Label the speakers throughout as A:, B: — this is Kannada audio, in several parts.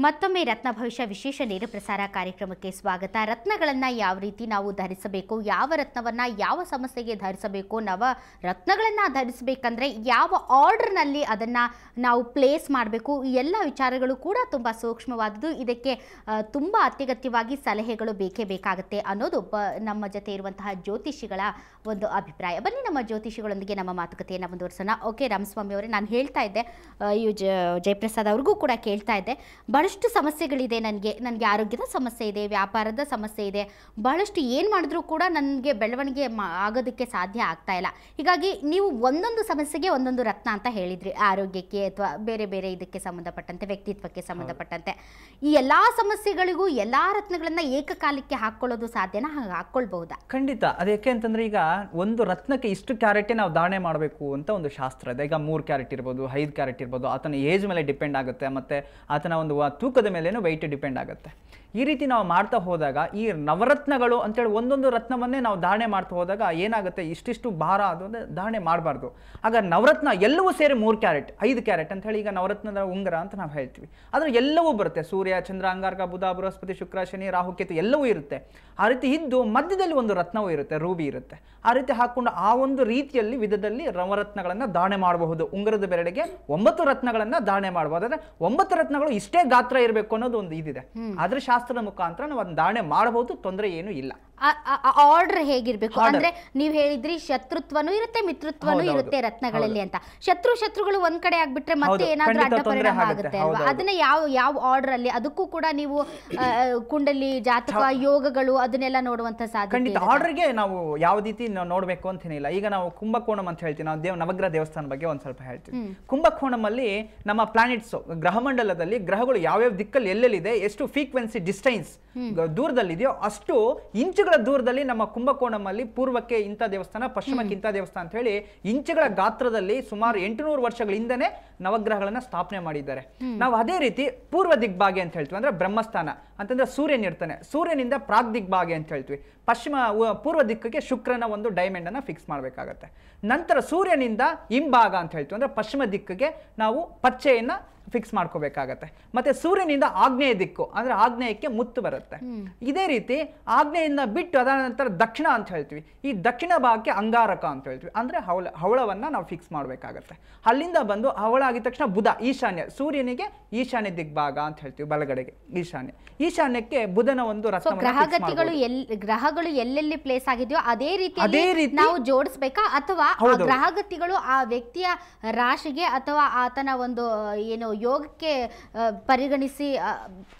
A: ಮತ್ತೊಮ್ಮೆ ರತ್ನ ಭವಿಷ್ಯ ವಿಶೇಷ ನೇರ ಪ್ರಸಾರ ಕಾರ್ಯಕ್ರಮಕ್ಕೆ ಸ್ವಾಗತ. ರತ್ನಗಳನ್ನು ಯಾವ ರೀತಿ ನಾವು ಧರಿಸಬೇಕು, ಯಾವ ರತ್ನವನ್ನು ಯಾವ ಸಮಸ್ಯೆಗೆ ಧರಿಸಬೇಕು, ನವ ರತ್ನಗಳನ್ನು ಧರಿಸಬೇಕಂದ್ರೆ ಯಾವ ಆರ್ಡರ್ನಲ್ಲಿ ಅದನ್ನು ನಾವು ಪ್ಲೇಸ್ ಮಾಡಬೇಕು, ಈ ಎಲ್ಲ ವಿಚಾರಗಳು ಕೂಡ ತುಂಬ ಸೂಕ್ಷ್ಮವಾದದ್ದು. ಇದಕ್ಕೆ ತುಂಬ ಅತ್ಯಗತ್ಯವಾಗಿ ಸಲಹೆಗಳು ಬೇಕೇ ಬೇಕಾಗುತ್ತೆ ಅನ್ನೋದು ನಮ್ಮ ಜೊತೆ ಇರುವಂತಹ ಜ್ಯೋತಿಷಿಗಳ ಒಂದು ಅಭಿಪ್ರಾಯ. ಬನ್ನಿ ನಮ್ಮ ಜ್ಯೋತಿಷಿಗಳೊಂದಿಗೆ ನಮ್ಮ ಮಾತುಕತೆಯನ್ನು ಮುಂದುವರಿಸೋಣ. ಓಕೆ ರಾಮಸ್ವಾಮಿ ಅವರೇ, ನಾನು ಹೇಳ್ತಾ ಇದ್ದೆ, ಜಯಪ್ರಸಾದ್ ಅವ್ರಿಗೂ ಕೂಡ ಕೇಳ್ತಾ ಇದ್ದೆ, ಬಹಳಷ್ಟು ಸಮಸ್ಯೆಗಳಿದೆ. ನನಗೆ ಆರೋಗ್ಯದ ಸಮಸ್ಯೆ ಇದೆ, ವ್ಯಾಪಾರದ ಸಮಸ್ಯೆ ಇದೆ, ಬಹಳಷ್ಟು ಏನು ಮಾಡಿದ್ರೂ ಕೂಡ ನನಗೆ ಬೆಳವಣಿಗೆ ಆಗೋದಕ್ಕೆ ಸಾಧ್ಯ ಆಗ್ತಾ ಇಲ್ಲ. ಹೀಗಾಗಿ ನೀವು ಒಂದೊಂದು ಸಮಸ್ಯೆಗೆ ಒಂದೊಂದು ರತ್ನ ಅಂತ ಹೇಳಿದ್ರಿ, ಆರೋಗ್ಯಕ್ಕೆ ಅಥವಾ ಬೇರೆ ಬೇರೆ ಇದಕ್ಕೆ ಸಂಬಂಧಪಟ್ಟಂತೆ, ವ್ಯಕ್ತಿತ್ವಕ್ಕೆ ಸಂಬಂಧಪಟ್ಟಂತೆ. ಈ ಎಲ್ಲ ಸಮಸ್ಯೆಗಳಿಗೂ ಎಲ್ಲ ರತ್ನಗಳನ್ನು ಏಕಕಾಲಕ್ಕೆ ಹಾಕ್ಕೊಳ್ಳೋದು ಸಾಧ್ಯನಾ? ಹಾಗೆ ಹಾಕ್ಕೊಳ್ಬಹುದಾ?
B: ಖಂಡಿತ. ಅದಕ್ಕೆ ಅಂತಂದ್ರೆ ಈಗ ಒಂದು ರತ್ನಕ್ಕೆ ಇಷ್ಟು ಕ್ಯಾರೆಟೇ ನಾವು ಧಾರಣೆ ಮಾಡಬೇಕು ಅಂತ ಒಂದು ಶಾಸ್ತ್ರ ಇದೆ. ಈಗ 3 ಕ್ಯಾರೆಟ್ ಇರ್ಬೋದು, 5 ಕ್ಯಾರೆಟ್ ಇರ್ಬೋದು, ಆತನ ಏಜ್ ಮೇಲೆ ಡಿಪೆಂಡ್ ಆಗುತ್ತೆ, ಮತ್ತು ಆತನ ಒಂದು ತೂಕದ ಮೇಲೇನೂ ವೆಯ್ಟ್ ಡಿಪೆಂಡ್ ಆಗುತ್ತೆ. ಈ ರೀತಿ ನಾವು ಮಾಡ್ತಾ ಹೋದಾಗ ಈ ನವರತ್ನಗಳು ಅಂತೇಳಿ ಒಂದೊಂದು ರತ್ನವನ್ನೇ ನಾವು ಧಾರಣೆ ಮಾಡ್ತಾ ಹೋದಾಗ ಏನಾಗುತ್ತೆ, ಇಷ್ಟಿಷ್ಟು ಭಾರ ಅದು ಧಾರಣೆ ಮಾಡಬಾರ್ದು. ಆಗ ನವರತ್ನ ಎಲ್ಲವೂ ಸೇರಿ 3 ಕ್ಯಾರೆಟ್ 5 ಕ್ಯಾರೆಟ್ ಅಂತ ಹೇಳಿ ಈಗ ನವರತ್ನದ ಉಂಗುರ ಅಂತ ನಾವು ಹೇಳ್ತೀವಿ. ಆದರೆ ಎಲ್ಲವೂ ಬರುತ್ತೆ, ಸೂರ್ಯ, ಚಂದ್ರ, ಅಂಗಾರಕ, ಬುಧ, ಬೃಹಸ್ಪತಿ, ಶುಕ್ರ, ಶನಿ, ರಾಹು, ಕೇತು ಎಲ್ಲವೂ ಇರುತ್ತೆ. ಆ ರೀತಿ ಇದ್ದು ಮಧ್ಯದಲ್ಲಿ ಒಂದು ರತ್ನವೂ ಇರುತ್ತೆ, ರೂಬಿ ಇರುತ್ತೆ. ಆ ರೀತಿ ಹಾಕೊಂಡು ಆ ಒಂದು ರೀತಿಯಲ್ಲಿ ವಿಧದಲ್ಲಿ ನವರತ್ನಗಳನ್ನು ಧಾರಣೆ ಮಾಡಬಹುದು. ಉಂಗುರದ ಬೆರಳಿಗೆ 9 ರತ್ನಗಳನ್ನು ಧಾರಣೆ ಮಾಡಬಹುದು. ಆದರೆ 9 ರತ್ನಗಳು ಇಷ್ಟೇ ಗಾತ್ರ ಇರಬೇಕು ಅನ್ನೋದು ಒಂದು ಇದಿದೆ. ಆದ್ರೆ ಶಾಸ್ತ್ರದ ಮುಖಾಂತರ ನಾವು ಅದನ್ನ ಧಾರಣೆ ಮಾಡಬಹುದು, ತೊಂದರೆ ಏನೂ ಇಲ್ಲ.
A: ಆರ್ಡರ್ ಹೇಗಿರ್ಬೇಕು ಅಂದ್ರೆ ನೀವು ಹೇಳಿದ್ರಿ ಶತ್ರುತ್ವನೂ ಇರುತ್ತೆ, ಮಿತ್ರತ್ವನೂ ಇರುತ್ತೆ ರತ್ನಗಳಲ್ಲಿ ಅಂತ. ಶತ್ರುಗಳು ಒಂದ್ ಕಡೆ ಆಗ್ಬಿಟ್ರೆ ಮತ್ತೆ ಏನಾದ್ರೂ ಅಡ್ಡ ಪರಿಣಾಮ ಆಗುತ್ತೆ ಅಲ್ವಾ? ಅದನ್ನ ಯಾವ ಆರ್ಡರ್ ಅಲ್ಲಿ, ಅದಕ್ಕೂ ಕೂಡ ನೀವು ಕುಂಡಲಿ, ಜಾತಕ, ಯೋಗಗಳು ಅದನ್ನೆಲ್ಲ ನೋಡುವಂತ ಸಾಧ್ಯತೆ.
B: ಖಂಡಿತ ಆರ್ಡರ್ಗೆ ನಾವು ಯಾವ ರೀತಿ ನೋಡ್ಬೇಕು ಅಂತೇನಿಲ್ಲ. ಈಗ ನಾವು ಕುಂಭಕೋಣಂ ಅಂತ ಹೇಳ್ತೀವಿ, ನಾವು ನವಗ್ರಹ ದೇವಸ್ಥಾನ ಬಗ್ಗೆ ಒಂದ್ ಸ್ವಲ್ಪ ಹೇಳ್ತೀವಿ. ಕುಂಭಕೋಣಂ ಅಲ್ಲಿ ನಮ್ಮ ಪ್ಲಾನೆಟ್ಸ್, ಗ್ರಹಮಂಡಲದಲ್ಲಿ ಗ್ರಹಗಳು ಯಾವ್ಯಾವ ದಿಕ್ಕಲ್ಲಿ ಎಲ್ಲೆಲ್ಲಿದೆ, ಎಷ್ಟು ಫ್ರೀಕ್ವೆನ್ಸಿ ಡಿಸ್ಟೆನ್ಸ್ ದೂರದಲ್ಲಿದೆಯೋ ಅಷ್ಟು ಇಂಚುಗಳ ದೂರದಲ್ಲಿ ನಮ್ಮ ಕುಂಭಕೋಣಂನಲ್ಲಿ ಪೂರ್ವಕ್ಕೆ ಇಂಥ ದೇವಸ್ಥಾನ, ಪಶ್ಚಿಮಕ್ಕೆ ಇಂಥ ದೇವಸ್ಥಾನ ಅಂತ ಹೇಳಿ ಇಂಚುಗಳ ಗಾತ್ರದಲ್ಲಿ ಸುಮಾರು 800 ವರ್ಷಗಳಿಂದನೇ ನವಗ್ರಹಗಳನ್ನ ಸ್ಥಾಪನೆ ಮಾಡಿದ್ದಾರೆ. ನಾವು ಅದೇ ರೀತಿ ಪೂರ್ವ ದಿಗ್ಭಾಗೆ ಅಂತ ಹೇಳ್ತೀವಿ, ಅಂದ್ರೆ ಬ್ರಹ್ಮಸ್ಥಾನ ಅಂತಂದ್ರೆ ಸೂರ್ಯನ ಇರ್ತಾನೆ, ಸೂರ್ಯನಿಂದ ಪ್ರಾಗ್ ದಿಗ್ಭಾಗೆ ಅಂತ ಹೇಳ್ತೀವಿ. ಪೂರ್ವ ದಿಕ್ಕಿಗೆ ಶುಕ್ರನ ಒಂದು ಡೈಮಂಡ್ ಅನ್ನ ಫಿಕ್ಸ್ ಮಾಡಬೇಕಾಗತ್ತೆ. ನಂತರ ಸೂರ್ಯನಿಂದ ಹಿಂಭಾಗ ಅಂತ ಹೇಳ್ತೀವಿ, ಅಂದ್ರೆ ಪಶ್ಚಿಮ ದಿಕ್ಕಿಗೆ ನಾವು ಪಚ್ಚೆಯನ್ನ ಫಿಕ್ಸ್ ಮಾಡ್ಕೋಬೇಕಾಗತ್ತೆ. ಮತ್ತೆ ಸೂರ್ಯನಿಂದ ಆಗ್ನೇಯ ದಿಕ್ಕು ಅಂದ್ರೆ ಆಗ್ನೇಯಕ್ಕೆ ಮುತ್ತು ಬರುತ್ತೆ. ಇದೇ ರೀತಿ ಆಗ್ನೇಯಿಂದ ಬಿಟ್ಟು ಅದಾದ ನಂತರ ದಕ್ಷಿಣ ಅಂತ ಹೇಳ್ತೀವಿ. ಈ ದಕ್ಷಿಣ ಭಾಗಕ್ಕೆ ಅಂಗಾರಕ ಅಂತ ಹೇಳ್ತೀವಿ, ಅಂದ್ರೆ ಹವಳವನ್ನ ನಾವು ಫಿಕ್ಸ್ ಮಾಡಬೇಕಾಗತ್ತೆ. ಅಲ್ಲಿಂದ ಬಂದು ಹವಳ ಆಗಿದ ತಕ್ಷಣ ಬುಧ, ಈಶಾನ್ಯ, ಸೂರ್ಯನಿಗೆ ಈಶಾನ್ಯ ದಿಗ್ಭಾಗ ಅಂತ ಹೇಳ್ತೀವಿ, ಬಲಗಡೆಗೆ ಈಶಾನ್ಯಕ್ಕೆ ಬುಧನ ಒಂದು
A: ಗ್ರಹಗಳು ಎಲ್ಲೆಲ್ಲಿ ಪ್ಲೇಸ್ ಆಗಿದೆಯೋ ಅದೇ ರೀತಿ ನಾವು ಜೋಡಿಸ್ಬೇಕಾ, ಅಥವಾ ಗ್ರಹಗತಿಗಳು ಆ ವ್ಯಕ್ತಿಯ ರಾಶಿಗೆ ಅಥವಾ ಆತನ ಒಂದು ಏನು ಯೋಗಕ್ಕೆ ಪರಿಗಣಿಸಿ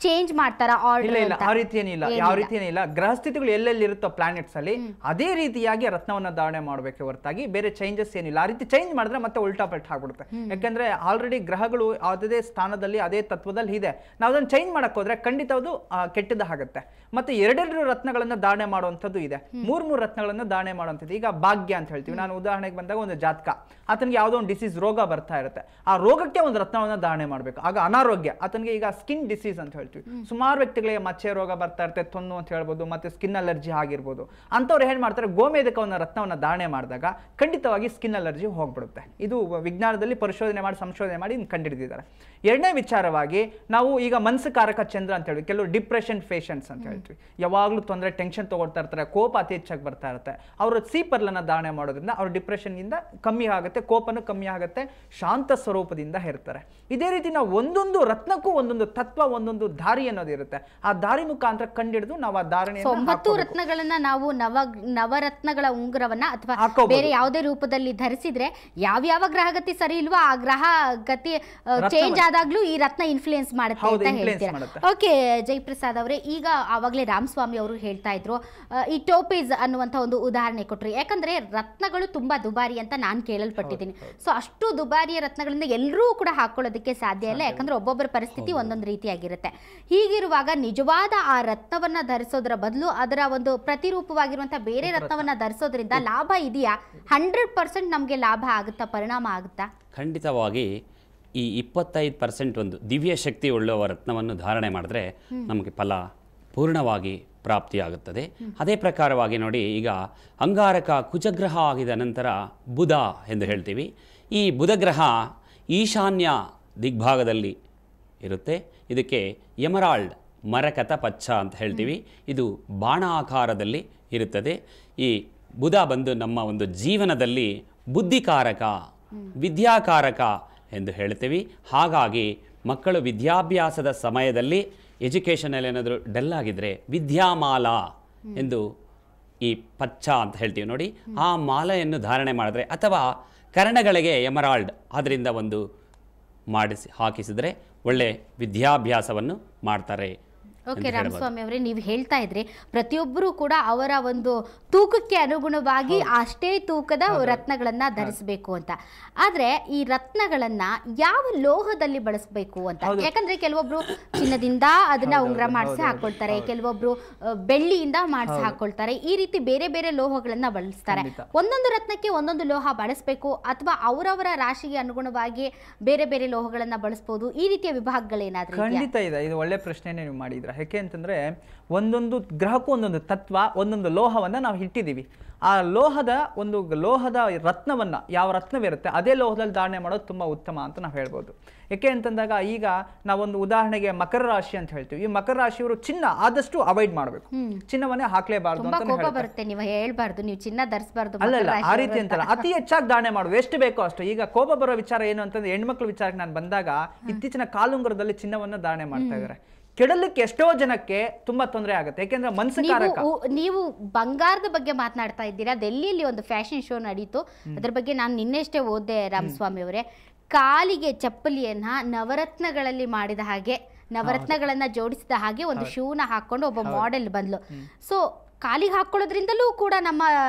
A: ಚೇಂಜ್ ಮಾಡ್ತಾರ ಆರ್ಡರ್?
B: ಇಲ್ಲ, ಆ ರೀತಿ ಏನಿಲ್ಲ, ಯಾವ ರೀತಿ ಏನಿಲ್ಲ. ಗ್ರಹ ಸ್ಥಿತಿಗಳು ಎಲ್ಲೆಲ್ಲಿ ಇರುತ್ತೋ ಪ್ಲಾನೆಟ್ಸ್ ಅಲ್ಲಿ ಅದೇ ರೀತಿಯಾಗಿ ರತ್ನವನ್ನ ಧಾರಣೆ ಮಾಡಬೇಕೆ ಹೊರತಾಗಿ ಬೇರೆ ಚೇಂಜಸ್ ಏನಿಲ್ಲ. ಆ ರೀತಿ ಚೇಂಜ್ ಮಾಡಿದ್ರೆ ಮತ್ತೆ ಉಲ್ಟಾ ಪಲ್ಟಾ ಆಗ್ಬಿಡುತ್ತೆ. ಯಾಕಂದ್ರೆ ಆಲ್ರೆಡಿ ಗ್ರಹಗಳು ಅದೇ ಸ್ಥಾನದಲ್ಲಿ ಅದೇ ತತ್ವದಲ್ಲಿ ಇದೆ. ನಾವು ಅದನ್ನ ಚೇಂಜ್ ಮಾಡಕ್ ಹೋದ್ರೆ ಖಂಡಿತ ಅದು ಕೆಟ್ಟದಾಗುತ್ತೆ. ಮತ್ತೆ 2 ರತ್ನಗಳನ್ನ ಧಾರಣೆ ಮಾಡುವಂಥದ್ದು ಇದೆ, 3 ರತ್ನಗಳನ್ನ ಧಾರಣೆ ಮಾಡುವಂಥದ್ದು. ಈಗ ಭಾಗ್ಯ ಅಂತ ಹೇಳ್ತೀವಿ. ನಾನು ಉದಾಹರಣೆಗೆ ಬಂದಾಗ ಒಂದು ಜಾತಕ, ಆತನಿಗೆ ಯಾವುದೋ ಒಂದು ಡಿಸೀಸ್, ರೋಗ ಬರ್ತಾ ಇರುತ್ತೆ, ಆ ರೋಗಕ್ಕೆ ಒಂದು ರತ್ನವನ್ನ ಧಾರಣೆ ಮಾಡಬೇಕು. ಆಗ ಅನಾರೋಗ್ಯ, ಆತನಿಗೆ ಈಗ ಸ್ಕಿನ್ ಡಿಸೀಸ್ ಅಂತ ಹೇಳ್ತೀವಿ, ಸುಮಾರು ವ್ಯಕ್ತಿಗಳಿಗೆ ಮಚ್ಚೆ ರೋಗ ಬರ್ತಾ ಇರುತ್ತೆ, ತೊನ್ನು ಅಂತ ಹೇಳ್ಬೋದು, ಮತ್ತೆ ಸ್ಕಿನ್ ಅಲರ್ಜಿ ಆಗಿರ್ಬೋದು. ಅಂತವ್ರು ಏನ್ ಮಾಡ್ತಾರೆ, ಗೋಮೇಧಕವನ್ನ ರತ್ನವನ್ನ ಧಾರಣೆ ಮಾಡಿದಾಗ ಖಂಡಿತವಾಗಿ ಸ್ಕಿನ್ ಅಲರ್ಜಿ ಹೋಗ್ಬಿಡುತ್ತೆ. ಇದು ವಿಜ್ಞಾನದಲ್ಲಿ ಪರಿಶೋಧನೆ ಮಾಡಿ ಸಂಶೋಧನೆ ಮಾಡಿ ಕಂಡುಹಿಡಿದಿದ್ದಾರೆ. 2ನೇ ವಿಚಾರವಾಗಿ ನಾವು ಈಗ ಮನಸ್ಸುಕಾರಕ ಚಂದ್ರ ಅಂತ ಹೇಳಿ, ಕೆಲವು ಡಿಪ್ರೆಷನ್ ಪೇಷಂಟ್ಸ್ ಅಂತ ಹೇಳ್ತೀವಿ, ಯಾವಾಗಲೂ ತೊಂದರೆ, ಟೆನ್ಷನ್ ತಗೊಳ್ತಾ ಇರ್ತಾರೆ, ಕೋಪ ಅತಿ ಹೆಚ್ಚಾಗಿ ಬರ್ತಾ ಇರುತ್ತೆ. ಅವರು ಸೀಪರ್ಲನ್ನ ಧಾರಣೆ ಮಾಡೋದ್ರಿಂದ ಅವ್ರ ಡಿಪ್ರೆಷನ್ ಇಂದ ಕಮ್ಮಿ ಆಗುತ್ತೆ, ಕೋಪನೂ ಕಮ್ಮಿ ಆಗುತ್ತೆ, ಶಾಂತ ಸ್ವರೂಪದಿಂದ ಇರ್ತಾರೆ. ಇದೇ ರೀತಿ ನಾವು ಒಂದೊಂದು ರತ್ನಕ್ಕೂ ಒಂದೊಂದು ತತ್ವ, ಒಂದೊಂದು ದಾರಿ ಅನ್ನೋದು ಇರುತ್ತೆ. ಆ ದಾರಿ ಮುಖಾಂತರ ಕಂಡಿಡಿದು ನಾವು ಆ ಧಾರಣೆ
A: 9 ರತ್ನಗಳನ್ನ ನಾವು ನವರತ್ನಗಳ ಉಂಗುರವನ್ನ ಅಥವಾ ಬೇರೆ ಯಾವುದೇ ರೂಪದಲ್ಲಿ ಧರಿಸಿದ್ರೆ ಯಾವ್ಯಾವ ಗ್ರಹಗತಿ ಸರಿ ಇಲ್ವೋ ಆ ಗ್ರಹ ಗತಿ ಚೇಂಜ್ ಆದಾಗ್ಲೂ ಈ ರತ್ನ ಇನ್ಫ್ಲೂಯೆನ್ಸ್ ಮಾಡುತ್ತೆ ಅಂತ ಹೇಳ್ತೀರಾ. ಓಕೆ ಜಯಪ್ರಸಾದ್ ಅವರೇ, ಈಗ ಆವಾಗಲೇ ರಾಮಸ್ವಾಮಿ ಅವರು ಹೇಳ್ತಾ ಇದ್ರು, ಈ ಟೋಪೇಜ್ ಅನ್ನುವಂಥ ಒಂದು ಉದಾಹರಣೆ ಕೊಟ್ರಿ. ಯಾಕಂದ್ರೆ ರತ್ನಗಳು ತುಂಬಾ ದುಬಾರಿ ಅಂತ ನಾನು ಕೇಳಲ್ಪಟ್ಟಿದ್ದೀನಿ. ಸೊ ಅಷ್ಟು ದುಬಾರಿಯ ರತ್ನಗಳಿಂದ ಎಲ್ಲರೂ ಕೂಡ ಹಾಕೊಳ್ಳೋದಕ್ಕೆ ಸಾಧ್ಯ ಇಲ್ಲ, ಯಾಕಂದ್ರೆ ಒಬ್ಬೊಬ್ಬರ ಪರಿಸ್ಥಿತಿ ಒಂದೊಂದು ರೀತಿಯಾಗಿರುತ್ತೆ. ಹೀಗಿರುವಾಗ ನಿಜವಾದ ಆ ರತ್ನವನ್ನ ಧರಿಸೋದ್ರ ಬದಲು ಅದರ ಒಂದು ಪ್ರತಿರೂಪವಾಗಿರುವಂತಹ ಬೇರೆ ರತ್ನವನ್ನ ಧರಿಸೋದ್ರಿಂದ ಲಾಭ ಇದೆಯಾ? 100% ನಮಗೆ ಲಾಭ ಆಗುತ್ತಾ, ಪರಿಣಾಮ ಆಗುತ್ತಾ?
C: ಖಂಡಿತವಾಗಿ ಈ 25% ಒಂದು ದಿವ್ಯ ಶಕ್ತಿ ಉಳ್ಳುವ ರತ್ನವನ್ನು ಧಾರಣೆ ಮಾಡಿದ್ರೆ ನಮಗೆ ಫಲ ಪೂರ್ಣವಾಗಿ ಪ್ರಾಪ್ತಿಯಾಗುತ್ತದೆ. ಅದೇ ಪ್ರಕಾರವಾಗಿ ನೋಡಿ, ಈಗ ಅಂಗಾರಕ ಕುಜಗ್ರಹ ಆಗಿದ ನಂತರ ಬುಧ ಎಂದು ಹೇಳ್ತೀವಿ. ಈ ಬುಧಗ್ರಹ ಈಶಾನ್ಯ ದಿಗ್ಭಾಗದಲ್ಲಿ ಇರುತ್ತೆ. ಇದಕ್ಕೆ ಎಮರಾಲ್ಡ್ ಮರಕತ ಪಚ್ಚ ಅಂತ ಹೇಳ್ತೀವಿ. ಇದು ಬಾಣ ಆಕಾರದಲ್ಲಿ ಇರುತ್ತದೆ. ಈ ಬುಧ ಬಂದು ನಮ್ಮ ಒಂದು ಜೀವನದಲ್ಲಿ ಬುದ್ಧಿಕಾರಕ, ವಿದ್ಯಾಕಾರಕ ಎಂದು ಹೇಳ್ತೀವಿ. ಹಾಗಾಗಿ ಮಕ್ಕಳು ವಿದ್ಯಾಭ್ಯಾಸದ ಸಮಯದಲ್ಲಿ ಎಜುಕೇಷನಲ್ಲಿ ಏನಾದರೂ ಡಲ್ ಆಗಿದ್ರೆ ವಿದ್ಯಾಮಾಲಾ ಎಂದು ಈ ಪಚ್ಚ ಅಂತ ಹೇಳ್ತೀವಿ ನೋಡಿ, ಆ ಮಾಲೆಯನ್ನು ಧಾರಣೆ ಮಾಡಿದ್ರೆ ಅಥವಾ ಕರ್ಣಗಳಿಗೆ ಎಮರಾಲ್ಡ್ ಅದರಿಂದ ಒಂದು ಹಾಕಿಸಿದರೆ ಒಳ್ಳೆ ವಿದ್ಯಾಭ್ಯಾಸವನ್ನು ಮಾಡ್ತಾರೆ.
A: ಓಕೆ ರಾಮಸ್ವಾಮಿ ಅವರೇ, ನೀವು ಹೇಳ್ತಾ ಇದ್ರಿ ಪ್ರತಿಯೊಬ್ಬರೂ ಕೂಡ ಅವರ ಒಂದು ತೂಕಕ್ಕೆ ಅನುಗುಣವಾಗಿ ಅಷ್ಟೇ ತೂಕದ ರತ್ನಗಳನ್ನ ಧರಿಸಬೇಕು ಅಂತ. ಆದ್ರೆ ಈ ರತ್ನಗಳನ್ನ ಯಾವ ಲೋಹದಲ್ಲಿ ಬಳಸಬೇಕು ಅಂತ, ಯಾಕಂದ್ರೆ ಕೆಲವೊಬ್ರು ಚಿನ್ನದಿಂದ ಅದನ್ನ ಉಂಗುರ ಮಾಡಿಸಿ ಹಾಕೊಳ್ತಾರೆ, ಕೆಲವೊಬ್ರು ಬೆಳ್ಳಿಯಿಂದ ಮಾಡಿಸಿ ಹಾಕೊಳ್ತಾರೆ. ಈ ರೀತಿ ಬೇರೆ ಬೇರೆ ಲೋಹಗಳನ್ನ ಬಳಸ್ತಾರೆ. ಒಂದೊಂದು ರತ್ನಕ್ಕೆ ಒಂದೊಂದು ಲೋಹ ಬಳಸಬೇಕು ಅಥವಾ ಅವರವರ ರಾಶಿಗೆ ಅನುಗುಣವಾಗಿ ಬೇರೆ ಬೇರೆ ಲೋಹಗಳನ್ನ ಬಳಸಬಹುದು. ಈ ರೀತಿಯ ವಿಭಾಗಗಳೇನಾದ್ರೂ
B: ಖಂಡಿತ ಇದೆ. ಇದು ಒಳ್ಳೆ ಪ್ರಶ್ನೆನೇ ನೀವು ಮಾಡಿದ್ರ. ಯಾಕೆ ಅಂತಂದ್ರೆ ಒಂದೊಂದು ಗ್ರಹಕ್ಕೂ ಒಂದೊಂದು ತತ್ವ, ಒಂದೊಂದು ಲೋಹವನ್ನ ನಾವು ಇಟ್ಟಿದ್ದೀವಿ. ಆ ಲೋಹದ ರತ್ನವನ್ನ, ಯಾವ ರತ್ನವಿರುತ್ತೆ ಅದೇ ಲೋಹದಲ್ಲಿ ಧಾರಣೆ ಮಾಡೋದು ತುಂಬಾ ಉತ್ತಮ ಅಂತ ನಾವು ಹೇಳ್ಬೋದು. ಯಾಕೆ ಅಂತಂದಾಗ ಈಗ ನಾವೊಂದು ಉದಾಹರಣೆಗೆ ಮಕರ ರಾಶಿ ಅಂತ ಹೇಳ್ತೀವಿ. ಈ ಮಕರ ರಾಶಿಯವರು ಚಿನ್ನ ಆದಷ್ಟು ಅವಾಯ್ಡ್ ಮಾಡಬೇಕು, ಚಿನ್ನವನ್ನೇ ಹಾಕ್ಲೇಬಾರ್ದು ಅಂತ
A: ಬರುತ್ತೆ. ನೀವು ಹೇಳ್ಬಾರ್ದು ನೀವು ಚಿನ್ನ ಧರಿಸಬಾರ್ದು,
B: ಅಲ್ಲ ಆ ರೀತಿ ಅಂತಲ್ಲ, ಅತಿ ಹೆಚ್ಚಾಗಿ ಧಾರಣೆ ಮಾಡುದು, ಎಷ್ಟು ಬೇಕೋ ಅಷ್ಟು. ಈಗ ಕೋಪ ಬರೋ ವಿಚಾರ ಏನು ಅಂತಂದ್ರೆ ಹೆಣ್ಮಕ್ಳ ವಿಚಾರಕ್ಕೆ ನಾನು ಬಂದಾಗ ಇತ್ತೀಚಿನ ಕಾಲುಂಗರದಲ್ಲಿ ಚಿನ್ನವನ್ನ ಧಾರಣೆ ಮಾಡ್ತಾ ಇದ್ದಾರೆ. ಕೆಡಲಿಕ್ಕೆ ಎಷ್ಟೋ ಜನಕ್ಕೆ ತುಂಬಾ ತೊಂದರೆ ಆಗುತ್ತೆ. ಯಾಕೆಂದ್ರೆ ಮನಸ್ಸುಕಾರಕ.
A: ನೀವು ಬಂಗಾರದ ಬಗ್ಗೆ ಮಾತನಾಡ್ತಾ ಇದ್ದೀರಾ. ಡೆಲ್ಲಿಯಲ್ಲಿ ಒಂದು ಫ್ಯಾಷನ್ ಶೋ ನಡೀತು, ಅದ್ರ ಬಗ್ಗೆ ನಾನು ನಿನ್ನೆಷ್ಟೇ ಓದ್ದೆ ರಾಮಸ್ವಾಮಿ ಅವರೇ. ಕಾಲಿಗೆ ಚಪ್ಪಲಿಯನ್ನ ನವರತ್ನಗಳಲ್ಲಿ ಮಾಡಿದ ಹಾಗೆ, ನವರತ್ನಗಳನ್ನ ಜೋಡಿಸಿದ ಹಾಗೆ ಒಂದು ಶೂನ ಹಾಕೊಂಡು ಒಬ್ಬ ಮಾಡೆಲ್ ಬಂದ್ಲು. ಸೊ ಕಾಲಿಗೆ ಹಾಕೊಳ್ಳೋದ್ರಿಂದಲೂ ಕೂಡ ನಮ್ಮ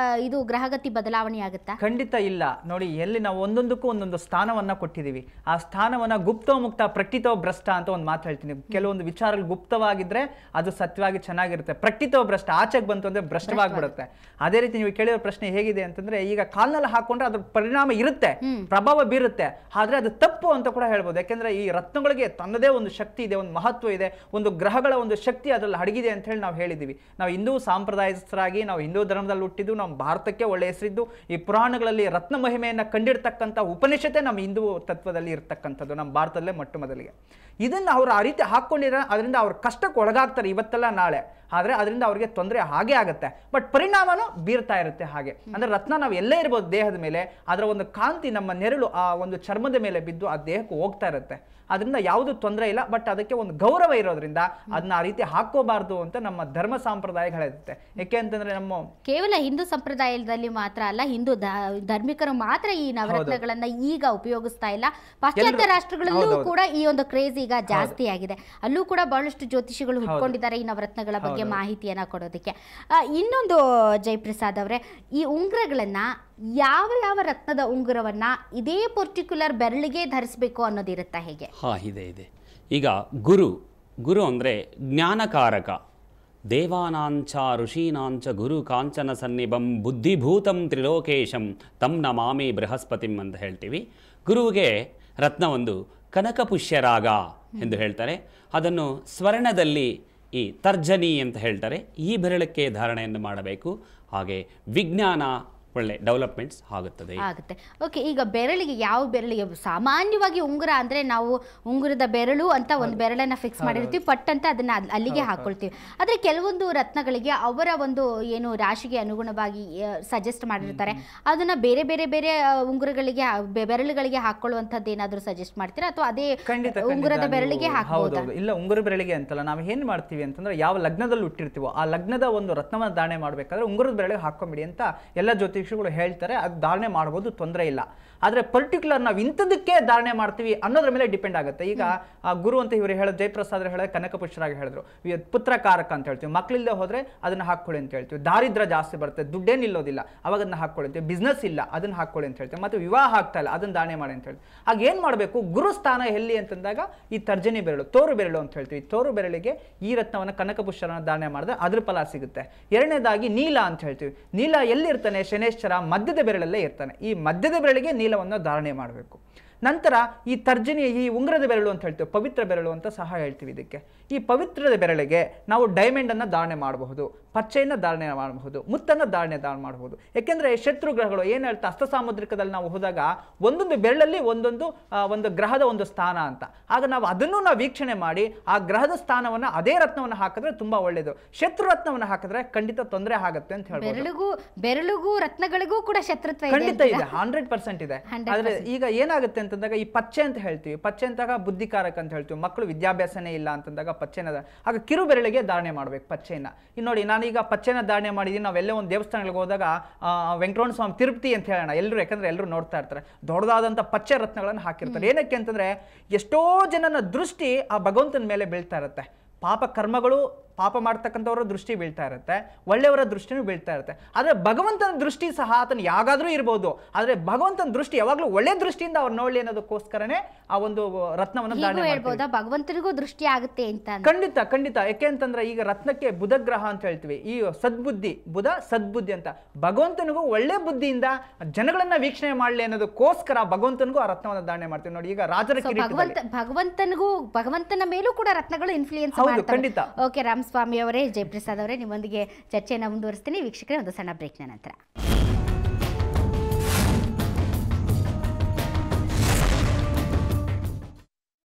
A: ಇದು ಗ್ರಹಗತಿ ಬದಲಾವಣೆ ಆಗುತ್ತಾ?
B: ಖಂಡಿತ ಇಲ್ಲ. ನೋಡಿ, ಎಲ್ಲಿ ನಾವು ಒಂದೊಂದಕ್ಕೂ ಒಂದೊಂದು ಸ್ಥಾನವನ್ನ ಕೊಟ್ಟಿದ್ದೀವಿ. ಆ ಸ್ಥಾನವನ್ನ ಗುಪ್ತೋ ಮುಕ್ತ ಪ್ರಕಟಿತೋ ಭ್ರಷ್ಟ ಅಂತ ಒಂದು ಮಾತು ಹೇಳ್ತೀನಿ. ಕೆಲವೊಂದು ವಿಚಾರಗಳು ಗುಪ್ತವಾಗಿದ್ರೆ ಅದು ಸತ್ಯವಾಗಿ ಚೆನ್ನಾಗಿರುತ್ತೆ, ಪ್ರಕಟಿತೋ ಭ್ರಷ್ಟ ಆಚೆಗೆ ಬಂತು ಅಂದ್ರೆ ಭ್ರಷ್ಟವಾಗಿಬಿಡುತ್ತೆ. ಅದೇ ರೀತಿ ನೀವು ಕೇಳಿರೋ ಪ್ರಶ್ನೆ ಹೇಗಿದೆ ಅಂತಂದ್ರೆ, ಈಗ ಕಾಲ್ನಲ್ಲಿ ಹಾಕೊಂಡ್ರೆ ಅದ್ರ ಪರಿಣಾಮ ಇರುತ್ತೆ, ಪ್ರಭಾವ ಬೀರುತ್ತೆ, ಆದ್ರೆ ಅದು ತಪ್ಪು ಅಂತ ಕೂಡ ಹೇಳ್ಬೋದು. ಯಾಕೆಂದ್ರೆ ಈ ರತ್ನಗಳಿಗೆ ತನ್ನದೇ ಒಂದು ಶಕ್ತಿ ಇದೆ, ಒಂದು ಮಹತ್ವ ಇದೆ, ಒಂದು ಗ್ರಹಗಳ ಒಂದು ಶಕ್ತಿ ಅದರಲ್ಲಿ ಅಡಗಿದೆ ಅಂತ ಹೇಳಿ ನಾವು ಹೇಳಿದ್ದೀವಿ. ನಾವು ಹಿಂದೂ ಸಂಪ್ರದಾಯಸ್ಥರಾಗಿ ನಾವು ಹಿಂದೂ ಧರ್ಮದಲ್ಲಿ ಹುಟ್ಟಿದ್ದು, ನಮ್ಮ ಭಾರತಕ್ಕೆ ಒಳ್ಳೆ ಹೆಸರಿದ್ದು, ಈ ಪುರಾಣಗಳಲ್ಲಿ ರತ್ನ ಮಹಿಮೆಯನ್ನ ಕಂಡಿರ್ತಕ್ಕಂಥ ಉಪನಿಷತ್ತೆ ನಮ್ಮ ಹಿಂದೂ ತತ್ವದಲ್ಲಿ ಇರ್ತಕ್ಕಂಥದ್ದು, ನಮ್ಮ ಭಾರತದಲ್ಲೇ ಮೊಟ್ಟ ಮೊದಲಿಗೆ. ಇದನ್ನ ಅವರು ಆ ರೀತಿ ಹಾಕೊಂಡಿರೋ ಅದರಿಂದ ಅವ್ರ ಕಷ್ಟಕ್ಕೆ ಒಳಗಾಗ್ತಾರೆ ಇವತ್ತೆಲ್ಲ ನಾಳೆ, ಆದ್ರೆ ಅದರಿಂದ ಅವ್ರಿಗೆ ತೊಂದರೆ ಹಾಗೆ ಆಗುತ್ತೆ, ಬಟ್ ಪರಿಣಾಮನೂ ಬೀರ್ತಾ ಇರುತ್ತೆ. ಹಾಗೆ ಅಂದ್ರೆ ರತ್ನ ನಾವು ಎಲ್ಲೇ ಇರ್ಬೋದು ದೇಹದ ಮೇಲೆ, ಅದರ ಒಂದು ಕಾಂತಿ ನಮ್ಮ ನೆರಳು ಆ ಒಂದು ಚರ್ಮದ ಮೇಲೆ ಬಿದ್ದು ಆ ದೇಹಕ್ಕೆ ಹೋಗ್ತಾ ಇರುತ್ತೆ. ಅದರಿಂದ ಯಾವುದು ತೊಂದರೆ ಇಲ್ಲ, ಬಟ್ ಅದಕ್ಕೆ ಒಂದು ಗೌರವ ಇರೋದ್ರಿಂದ ಅದನ್ನ ಆ ರೀತಿ ಹಾಕೋಬಾರ್ದು ಅಂತ ನಮ್ಮ ಧರ್ಮ ಸಂಪ್ರದಾಯಗಳಿರುತ್ತೆ. ಯಾಕೆ ಅಂತಂದ್ರೆ ನಮ್ಮ
A: ಕೇವಲ ಹಿಂದೂ ಸಂಪ್ರದಾಯದಲ್ಲಿ ಮಾತ್ರ ಅಲ್ಲ, ಹಿಂದೂ ಧಾರ್ಮಿಕರು ಮಾತ್ರ ಈ ನವರತ್ನಗಳನ್ನ ಈಗ ಉಪಯೋಗಿಸ್ತಾ ಇಲ್ಲ. ಪಾಶ್ಚಾತ್ಯ ರಾಷ್ಟ್ರಗಳಲ್ಲೂ ಕೂಡ ಈ ಒಂದು ಕ್ರೇಜ್ ಈಗ ಜಾಸ್ತಿ ಆಗಿದೆ. ಅಲ್ಲೂ ಕೂಡ ಬಹಳಷ್ಟು ಜ್ಯೋತಿಷಿಗಳು ಹುಟ್ಕೊಂಡಿದ್ದಾರೆ ಈ ನವರತ್ನಗಳ ಬಗ್ಗೆ ಮಾಹಿತಿಯನ್ನ ಕೊಡೋದಕ್ಕೆ. ಇನ್ನೊಂದು ಜಯಪ್ರಸಾದ್ ಅವರೇ, ಈ ಉಂಗುರಗಳನ್ನ ಯಾವ ಯಾವ ರತ್ನದ ಉಂಗುರವನ್ನ ಇದೇ ಪರ್ಟಿಕ್ಯುಲರ್ ಬೆರಳಿಗೆ ಧರಿಸಬೇಕು ಅನ್ನೋದಿರುತ್ತಾ ಹೇಗೆ?
C: ಇದೆ. ಈಗ ಗುರು ಅಂದರೆ ಜ್ಞಾನಕಾರಕ. ದೇವಾನಾಂಚ ಋಷೀನಾಂಚ ಗುರು ಕಾಂಚನ ಸನ್ನಿಭಂ ಬುದ್ಧಿಭೂತಂ ತ್ರಿಲೋಕೇಶಂ ತಂ ನಮಾಮಿ ಬೃಹಸ್ಪತಿಂ ಅಂತ ಹೇಳ್ತೀವಿ. ಗುರುವಿಗೆ ರತ್ನ ಒಂದು ಕನಕಪುಷ್ಯರಾಗ ಎಂದು ಹೇಳ್ತಾರೆ. ಅದನ್ನು ಸ್ವರ್ಣದಲ್ಲಿ ಈ ತರ್ಜನಿ ಅಂತ ಹೇಳ್ತಾರೆ. ಈ ಬೆರಳಕ್ಕೆ ಧಾರಣೆಯನ್ನು ಮಾಡಬೇಕು. ಹಾಗೆ ವಿಜ್ಞಾನ ಒಳ್ಳೆ ಡೆವಲಪ್ಮೆಂಟ್ಸ್ ಆಗುತ್ತೆ.
A: ಓಕೆ, ಈಗ ಬೆರಳಿಗೆ ಯಾವ ಬೆರಳಿಗೆ ಸಾಮಾನ್ಯವಾಗಿ ಉಂಗುರ ಅಂದ್ರೆ ನಾವು ಉಂಗುರದ ಬೆರಳು ಅಂತ ಒಂದು ಬೆರಳನ್ನ ಫಿಕ್ಸ್ ಮಾಡಿರ್ತೀವಿ, ಪಟ್ ಅಂತ ಅದನ್ನ ಅಲ್ಲಿಗೆ ಹಾಕೊಳ್ತೀವಿ. ಆದ್ರೆ ಕೆಲವೊಂದು ರತ್ನಗಳಿಗೆ ಅವರ ಒಂದು ಏನು ರಾಶಿಗೆ ಅನುಗುಣವಾಗಿ ಸಜೆಸ್ಟ್ ಮಾಡಿರ್ತಾರೆ, ಅದನ್ನ ಬೇರೆ ಬೇರೆ ಬೇರೆ ಉಂಗುರಗಳಿಗೆ ಬೆರಳುಗಳಿಗೆ ಹಾಕೊಳ್ಳುವಂಥದ್ದು ಏನಾದರೂ ಸಜೆಸ್ಟ್ ಮಾಡ್ತೀರಾ ಅಥವಾ ಅದೇ ಉಂಗುರದ ಬೆರಳಿಗೆ ಹಾಕಬಹುದಾ?
B: ಇಲ್ಲ, ಉಂಗುರ ಬೆರಳಿಗೆ ಅಂತಲ್ಲ, ನಾವು ಏನ್ ಮಾಡ್ತೀವಿ ಅಂತಂದ್ರೆ ಯಾವ ಲಗ್ನದಲ್ಲಿ ಹುಟ್ಟಿರ್ತೀವೋ ಆ ಲಗ್ನದ ಒಂದು ರತ್ನವನ್ನು ಧಾರಣೆ ಮಾಡ್ಬೇಕಾದ್ರೆ ಉಂಗುರದ ಬೆರಳಿಗೆ ಹಾಕೊಂಬಿಡಿ ಅಂತ ಎಲ್ಲ ಜ್ಯೋತಿಷಿಗಳು ಹೇಳ್ತಾರೆ. ಅದು ಧಾರಣೆ ಮಾಡಬಹುದು, ತೊಂದರೆ ಇಲ್ಲ. ಆದ್ರೆ ಪರ್ಟಿಕ್ಯುಲರ್ ನಾವು ಇಂಥದಕ್ಕೆ ಧಾರಣೆ ಮಾಡ್ತೀವಿ ಅನ್ನೋದ್ರ ಮೇಲೆ ಡಿಪೆಂಡ್ ಆಗುತ್ತೆ. ಈಗ ಗುರು ಅಂತ ಇವರು ಹೇಳೋದು, ಜಯಪ್ರಸಾದ್ ಹೇಳೋದು ಕನಕಪುಷ್ಯರಾಗಿ ಹೇಳಿದ್ರು, ಪುತ್ರಕಾರಕ ಅಂತ ಹೇಳ್ತೀವಿ. ಮಕ್ಕಳಿಲ್ಲದೆ ಹೋದ್ರೆ ಅದನ್ನ ಹಾಕೊಳ್ಳಿ ಅಂತ ಹೇಳ್ತೀವಿ. ದಾರಿದ್ರ್ಯ ಜಾಸ್ತಿ ಬರುತ್ತೆ, ದುಡ್ಡೇ ನಿಲ್ಲೋದಿಲ್ಲ, ಅವಾಗ ಅದನ್ನ ಹಾಕೊಳ್ಳಿ ಅಂತೀವಿ. ಬಿಸ್ನೆಸ್ ಇಲ್ಲ, ಅದನ್ನ ಹಾಕೊಳ್ಳಿ ಅಂತ ಹೇಳ್ತೀವಿ. ಮತ್ತೆ ವಿವಾಹ ಆಗ್ತಾ ಇಲ್ಲ, ಅದನ್ನ ಧಾರಣೆ ಮಾಡಿ ಅಂತ ಹೇಳ್ತೀವಿ. ಆಗ ಏನ್ ಮಾಡಬೇಕು, ಗುರು ಸ್ಥಾನ ಎಲ್ಲಿ ಅಂತಂದಾಗ ಈ ತರ್ಜನಿ ಬೆರಳು, ತೋರು ಬೆರಳು ಅಂತ ಹೇಳ್ತೀವಿ. ತೋರು ಬೆರಳಿಗೆ ಈ ರತ್ನವನ್ನು ಕನಕಪುಷ್ಯರನ್ನ ಧಾರಣೆ ಮಾಡಿದ್ರೆ ಅದ್ರ ಫಲ ಸಿಗುತ್ತೆ. ಎರಡನೇದಾಗಿ ನೀಲ ಅಂತ ಹೇಳ್ತೀವಿ. ನೀಲ ಎಲ್ಲಿರ್ತಾನೆ? ಶನೇಶ್ವರ ಮಧ್ಯದ ಬೆರಳಲ್ಲೇ ಇರ್ತಾನೆ. ಈ ಮಧ್ಯದ ಬೆರಳಿಗೆ ನೀಲವನ್ನು ಧಾರಣೆ ಮಾಡಬೇಕು. ನಂತರ ಈ ತರ್ಜನಿ, ಈ ಉಂಗುರದ ಬೆರಳು ಅಂತ ಹೇಳ್ತೀವಿ, ಪವಿತ್ರ ಬೆರಳು ಅಂತ ಸಹ ಹೇಳ್ತೀವಿ ಇದಕ್ಕೆ. ಈ ಪವಿತ್ರದ ಬೆರಳಿಗೆ ನಾವು ಡೈಮಂಡ್ ಅನ್ನ ಧಾರಣೆ ಮಾಡಬಹುದು, ಪಚ್ಚೆಯನ್ನು ಧಾರಣೆ ಮಾಡಬಹುದು, ಮುತ್ತನ್ನು ಧಾರಣೆ ಮಾಡಬಹುದು. ಯಾಕೆಂದ್ರೆ ಶತ್ರು ಗ್ರಹಗಳು ಏನು ಹೇಳ್ತಾ ಹಸ್ತ ಸಾಮುದ್ರಿಕದಲ್ಲಿ ನಾವು ಹೋದಾಗ ಒಂದೊಂದು ಬೆರಳಲ್ಲಿ ಒಂದೊಂದು ಒಂದು ಗ್ರಹದ ಒಂದು ಸ್ಥಾನ ಅಂತ. ಆಗ ನಾವು ಅದನ್ನು ನಾವು ವೀಕ್ಷಣೆ ಮಾಡಿ ಆ ಗ್ರಹದ ಸ್ಥಾನವನ್ನ ಅದೇ ರತ್ನವನ್ನು ಹಾಕಿದ್ರೆ ತುಂಬಾ ಒಳ್ಳೇದು. ಶತ್ರು ರತ್ನವನ್ನು ಹಾಕಿದ್ರೆ ಖಂಡಿತ ತೊಂದರೆ ಆಗುತ್ತೆ ಅಂತ ಹೇಳ್ಬೋದು.
A: ಬೆರಳಿಗೂ ರತ್ನಗಳಿಗೂ ಕೂಡ ಶತ್ರುತ್ವ
B: ಖಂಡಿತ ಇದೆ, 100% ಇದೆ. ಆದ್ರೆ ಈಗ ಏನಾಗುತ್ತೆ ಅಂತಂದಾಗ ಈ ಪಚ್ಚೆ ಅಂತ ಹೇಳ್ತೀವಿ, ಪಚ್ಚೆ ಅಂತಾಗ ಬುದ್ಧಿಕಾರಕ ಅಂತ ಹೇಳ್ತೀವಿ. ಮಕ್ಕಳು ವಿದ್ಯಾಭ್ಯಾಸನೇ ಇಲ್ಲ ಅಂತಂದಾಗ ಪಚ್ಚೆನ ಆಗ ಕಿರು ಬೆರಳಿಗೆ ಧಾರಣೆ ಮಾಡ್ಬೇಕು ಪಚ್ಚೆನ. ಇನ್ನು ನೋಡಿ, ನಾನೀಗ ಪಚ್ಚೆನ ಧಾರಣೆ ಮಾಡಿದೀನಿ. ನಾವೆಲ್ಲೇ ಒಂದು ದೇವಸ್ಥಾನಗಳಿಗೆ ಹೋದಾಗ ವೆಂಕಟರಮಣ ಸ್ವಾಮಿ ತಿರುಪತಿ ಅಂತ ಹೇಳೋಣ, ಎಲ್ಲರೂ, ಯಾಕಂದ್ರೆ ಎಲ್ಲರೂ ನೋಡ್ತಾ ಇರ್ತಾರೆ, ದೊಡ್ಡದಾದಂಥ ಪಚ್ಚೆ ರತ್ನಗಳನ್ನು ಹಾಕಿರ್ತಾರೆ. ಏನಕ್ಕೆ ಅಂತಂದ್ರೆ ಎಷ್ಟೋ ಜನನ ದೃಷ್ಟಿ ಆ ಭಗವಂತನ ಮೇಲೆ ಬೀಳ್ತಾ ಇರುತ್ತೆ. ಪಾಪ ಕರ್ಮಗಳು, ಪಾಪ ಮಾಡ್ತಕ್ಕಂಥವ್ರ ದೃಷ್ಟಿ ಬೀಳ್ತಾ ಇರುತ್ತೆ, ಒಳ್ಳೆಯವರ ದೃಷ್ಟಿನೂ ಬೀಳ್ತಾ ಇರುತ್ತೆ. ಆದರೆ ಭಗವಂತನ ದೃಷ್ಟಿ ಸಹ ಆತನ ಯಾಗಾದ್ರೂ ಇರ್ಬೋದು, ಆದರೆ ಭಗವಂತನ ದೃಷ್ಟಿ ಯಾವಾಗಲೂ ಒಳ್ಳೆ ದೃಷ್ಟಿಯಿಂದ ಅವ್ರು ನೋಡ್ಲಿ ಅನ್ನೋದಕ್ಕೋಸ್ಕರನೇ ಆ ಒಂದು ರತ್ನವನ್ನು ಧಾರಣೆ ಮಾಡ್ಬೋದು.
A: ಭಗವಂತನಿಗೂ ದೃಷ್ಟಿ ಆಗುತ್ತೆ ಅಂತ.
B: ಖಂಡಿತ ಖಂಡಿತ. ಯಾಕೆ ಅಂತಂದ್ರೆ ಈಗ ರತ್ನಕ್ಕೆ ಬುಧ ಗ್ರಹ ಅಂತ ಹೇಳ್ತೀವಿ, ಈ ಸದ್ಬುದ್ಧಿ, ಬುಧ ಸದ್ಬುದ್ಧಿ ಅಂತ. ಭಗವಂತನಿಗೂ ಒಳ್ಳೆ ಬುದ್ಧಿಯಿಂದ ಜನಗಳನ್ನ ವೀಕ್ಷಣೆ ಮಾಡ್ಲಿ ಅನ್ನೋದಕ್ಕೋಸ್ಕರ ಭಗವಂತನಿಗೂ ಆ ರತ್ನವನ್ನು ಧಾರಣೆ ಮಾಡ್ತೀವಿ. ನೋಡಿ, ಈಗ ರಾಜರ
A: ಭಗವಂತನ ಮೇಲೂ ಕೂಡ ರತ್ನಗಳು ಇನ್ಫ್ಲೂಯೆನ್ಸ್
B: ಮಾಡ್ತವೆ. ಖಂಡಿತ.
A: ಓಕೆ, ರಾಮಸ್ವಾಮಿ ಅವರೇ, ಜಯಪ್ರಸಾದ್ ಅವರೇ, ನಿಮ್ಮೊಂದಿಗೆ ಚರ್ಚೆಯನ್ನು ಮುಂದುವರಿಸ್ತೀನಿ. ವೀಕ್ಷಕರೇ, ಒಂದು ಸಣ್ಣ ಬ್ರೇಕ್ನ ನಂತರ